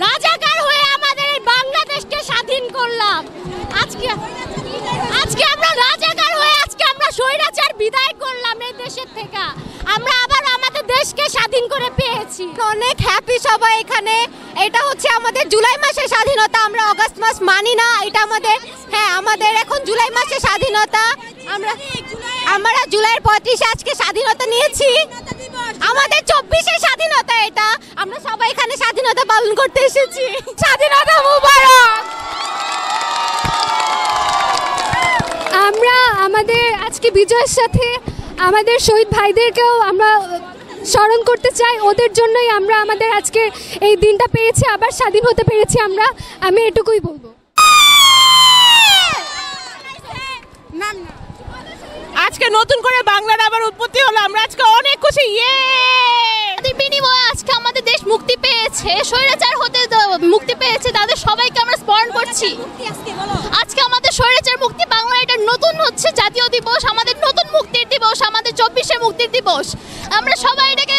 রাজাকার হয়ে আমাদের এই বাংলাদেশকে স্বাধীন করলাম। আজকে আজকে আমরা রাজাকার হয়ে আজকে আমরা স্বৈরাচার বিদায় করলাম এই দেশের থেকে। আমরা আবার আমাদের দেশকে স্বাধীন করে পেয়েছি। অনেক হ্যাপি সবাই এখানে। এটা হচ্ছে আমাদের জুলাই মাসের স্বাধীনতা, আমরা আগস্ট মাস মানি না। এটা আমাদের, হ্যাঁ আমাদের এখন জুলাই মাসের স্বাধীনতা। আমরা জুলাইয়ের 35-এ আজকে স্বাধীনতা নিয়েছি। আমাদের 24-এর স্বাধীনতা এটা। আমরা সবাই এখানে স্বাধীনতা পালন করতে এসেছি। স্বাধীনতা মুবারক। আমরা আমাদের আজকে বিজয়ের সাথে আমাদের শহীদ ভাইদেরকেও আমরা স্মরণ করতে চাই। ওদের জন্যই আমরা আমাদের আজকে এই দিনটা পেয়েছি, আবার স্বাধীন হতে পেরেছি আমরা। আমি এটুকুই বলবো। আজকে নতুন করে বাংলার আবার উৎপত্তি হলো, আমরা আজকে অনেক খুশি। বিনিময়ে আজকে আমাদের দেশ মুক্তি পেয়েছে, স্বৈরাচার হতে মুক্তি পেয়েছে, তাদের সবাইকে আমরা স্মরণ করছি। আজকে আমাদের স্বৈরাচার মুক্তি, বাংলা এটা নতুন হচ্ছে জাতীয় দিবস, আমাদের নতুন মুক্তির দিবস, আমাদের 24-এর মুক্তির দিবস। আমরা সবাই এটাকে